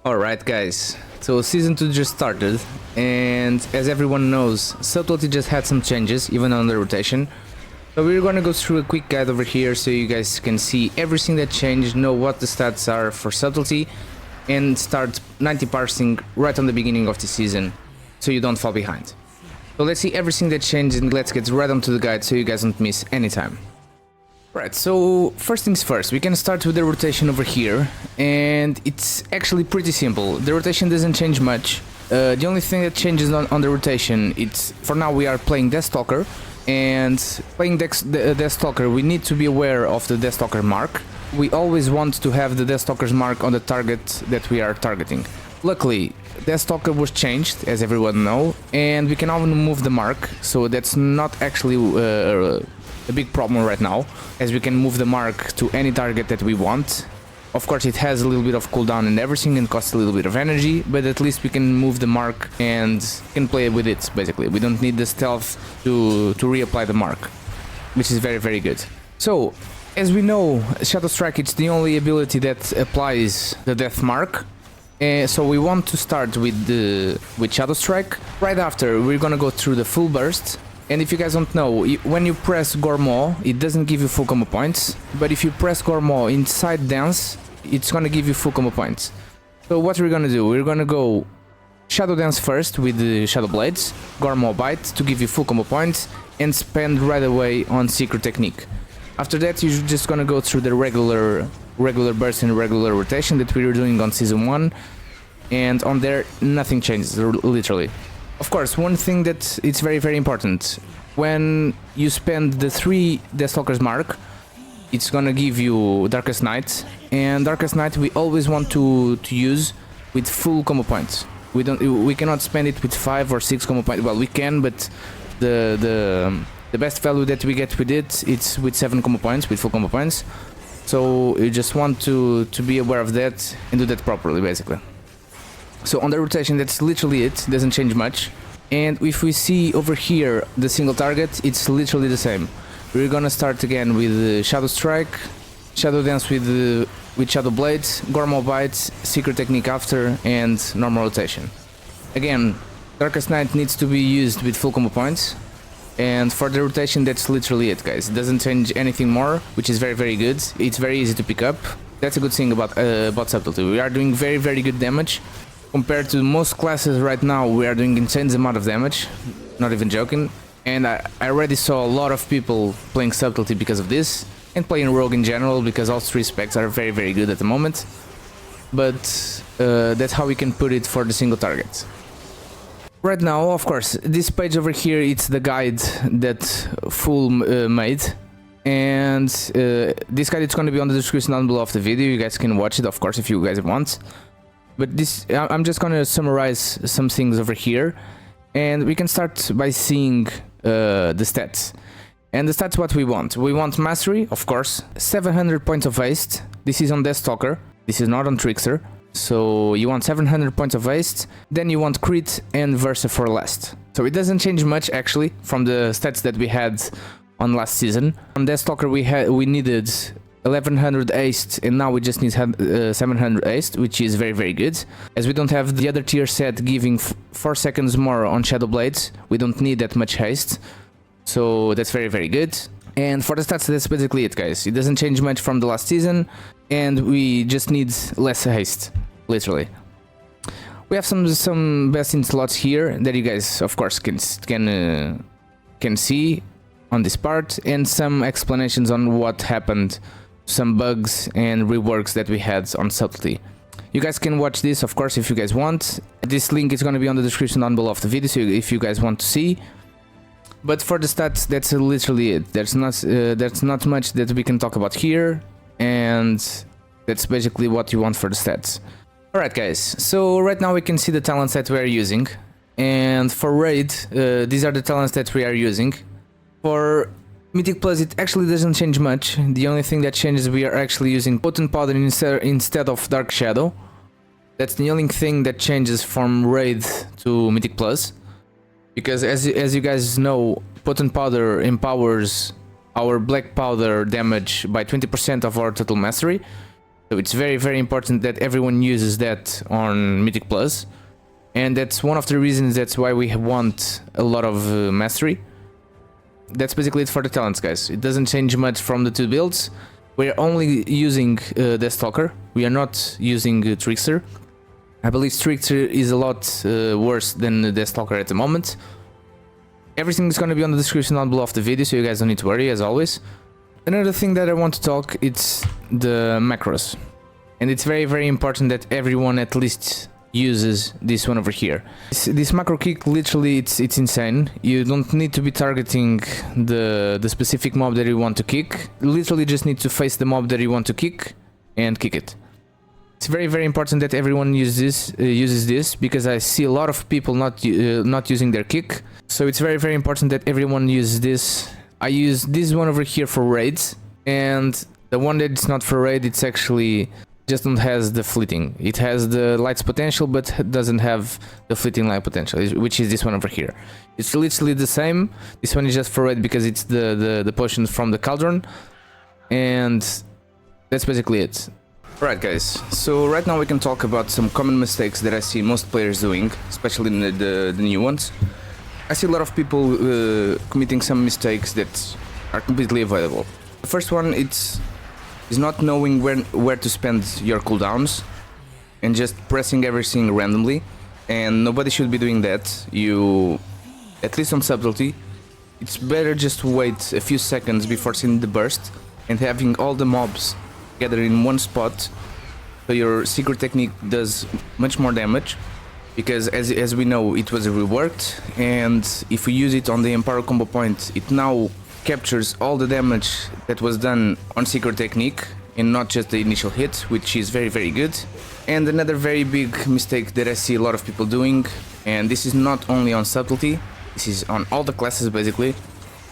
Alright guys, so season 2 just started, and as everyone knows, Subtlety just had some changes, even on the rotation. So we're gonna go through a quick guide over here so you guys can see everything that changed, know what the stats are for Subtlety, and start 90 parsing right on the beginning of the season, so you don't fall behind. So let's see everything that changed and let's get right onto the guide so you guys don't miss any time. Right, so first things first, we can start with the rotation over here, and it's actually pretty simple. The rotation doesn't change much. The only thing that changes on the rotation, it's for now we are playing Deathstalker, and playing Deathstalker we need to be aware of the Deathstalker mark. We always want to have the Deathstalker's mark on the target that we are targeting. Luckily, Deathstalker was changed, as everyone know, and we can now move the mark, so that's not actually a big problem right now, as we can move the mark to any target that we want. Of course it has a little bit of cooldown and everything and costs a little bit of energy, but at least we can move the mark and can play with it basically. We don't need the stealth to reapply the mark, which is very good. So, as we know, Shadow Strike it's the only ability that applies the death mark. So we want to start with Shadow Strike. Right after we're gonna go through the full burst. And if you guys don't know, when you press Gourmand, it doesn't give you full combo points, but if you press Gourmand inside Dance, it's gonna give you full combo points. So what we're gonna do, we're gonna go Shadow Dance first with the Shadow Blades, Gourmand Bite to give you full combo points, and spend right away on Secret Technique. After that, you're just gonna go through the regular burst and regular rotation that we were doing on Season 1, and on there, nothing changes, literally. Of course, one thing that it's very important, when you spend the 3 Deathstalker's mark, it's gonna give you Darkest Night, and Darkest Night we always want to use with full combo points. We cannot spend it with 5 or 6 combo points. Well, we can, but the best value that we get with it's with 7 combo points, with full combo points. So you just want to be aware of that and do that properly, basically. So on the rotation, that's literally it, doesn't change much. And if we see over here the single target, it's literally the same. We're gonna start again with Shadow Strike, Shadow Dance with Shadow Blades, Gourmand Bite, Secret Technique after, and normal rotation. Again, Darkest Night needs to be used with full combo points. And for the rotation, that's literally it, guys. It doesn't change anything more, which is very good. It's very easy to pick up. That's a good thing about Subtlety. We are doing very good damage. Compared to most classes right now, we are doing insane amount of damage, not even joking. And I already saw a lot of people playing Subtlety because of this, and playing Rogue in general, because all 3 specs are very good at the moment. But that's how we can put it for the single target. Right now, of course, this page over here, it's the guide that Fuul made. And this guide is going to be on the description down below of the video, you guys can watch it, of course, if you guys want. But this, I'm just gonna summarize some things over here, and we can start by seeing the stats. And the stats what we want. We want Mastery, of course, 700 points of haste. This is on Deathstalker, this is not on Trickster. So you want 700 points of haste, then you want Crit and Versa for last. So it doesn't change much actually from the stats that we had on last season. On Deathstalker we needed 1100 haste, and now we just need 700 haste, which is very good. As we don't have the other tier set giving 4 seconds more on Shadow Blades, we don't need that much haste, so that's very good. And for the stats, that's basically it, guys. It doesn't change much from the last season, and we just need less haste, literally. We have some best in slots here that you guys, of course, can see on this part, and some explanations on what happened, some bugs and reworks that we had on Subtlety. You guys can watch this, of course, if you guys want. This link is going to be on the description down below of the video, so if you guys want to see. But for the stats, that's literally it. There's not much that we can talk about here, and that's basically what you want for the stats. Alright guys, so right now we can see the talents that we are using, and for Raid, these are the talents that we are using. For Mythic Plus, it actually doesn't change much. The only thing that changes, we are actually using Potent Powder instead of Dark Shadow. That's the only thing that changes from Raid to Mythic Plus. Because as you guys know, Potent Powder empowers our Black Powder damage by 20% of our total mastery. So it's very important that everyone uses that on Mythic Plus, and that's one of the reasons that's why we want a lot of mastery. That's basically it for the talents, guys. It doesn't change much from the two builds. We're only using the Stalker. We are not using Trickster. I believe Trickster is a lot worse than the Stalker at the moment. Everything is going to be on the description down below of the video, so you guys don't need to worry, as always. Another thing that I want to talk, it's the macros. And it's very important that everyone at least uses this one over here. This macro kick, literally, it's insane. You don't need to be targeting the specific mob that you want to kick. You literally just need to face the mob that you want to kick and kick it. It's very important that everyone uses this because I see a lot of people not using their kick. So it's very important that everyone uses this. I use this one over here for raids, and the one that's not for raid, it's actually just don't has the fleeting. It has the light's potential, but doesn't have the fleeting light potential, which is this one over here. It's literally the same. This one is just for raid because it's the potion from the cauldron, and that's basically it. Alright guys, so right now we can talk about some common mistakes that I see most players doing, especially the new ones. I see a lot of people committing some mistakes that are completely avoidable. The first one is not knowing where to spend your cooldowns and just pressing everything randomly, and nobody should be doing that. At least on Subtlety, it's better just to wait a few seconds before seeing the burst and having all the mobs gathered in one spot, so your secret technique does much more damage, because as we know, it was reworked, and if we use it on the Empower combo point, it now captures all the damage that was done on secret technique and not just the initial hit, which is very good. And another very big mistake that I see a lot of people doing, and this is not only on Subtlety, this is on all the classes basically,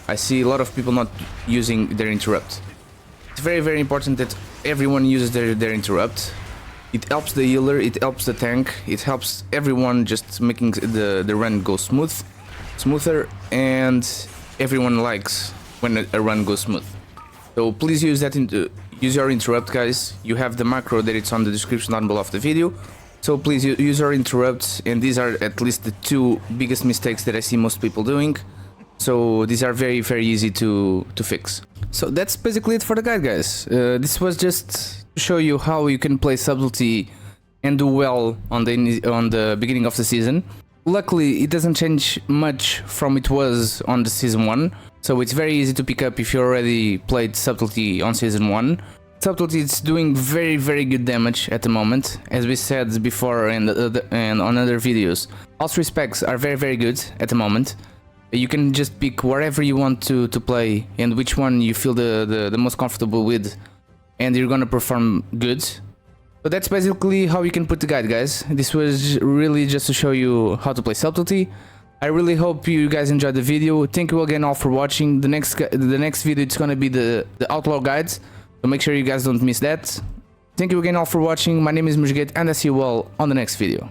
I see a lot of people not using their interrupt. It's very important that everyone uses their interrupt. It helps the healer, it helps the tank, it helps everyone, just making the run go smoother, and everyone likes when a run goes smooth. So please use your interrupt, guys. You have the macro that it's on the description down below of the video. So please use your interrupts, and these are at least the two biggest mistakes that I see most people doing. So these are very easy to fix. So that's basically it for the guide, guys. This was just to show you how you can play Subtlety and do well on the beginning of the season. Luckily, it doesn't change much from it was on the season 1, so it's very easy to pick up if you already played Subtlety on season 1. Subtlety is doing very good damage at the moment, as we said before and on other videos. All 3 specs are very good at the moment. You can just pick wherever you want to play and which one you feel the most comfortable with, and you're gonna perform good. So that's basically how you can put the guide, guys. This was really just to show you how to play Subtlety. I really hope you guys enjoyed the video. Thank you again all for watching. The next video, it's gonna be the outlaw guides, so make sure you guys don't miss that. Thank you again all for watching. My name is Mujgate, and I see you all on the next video.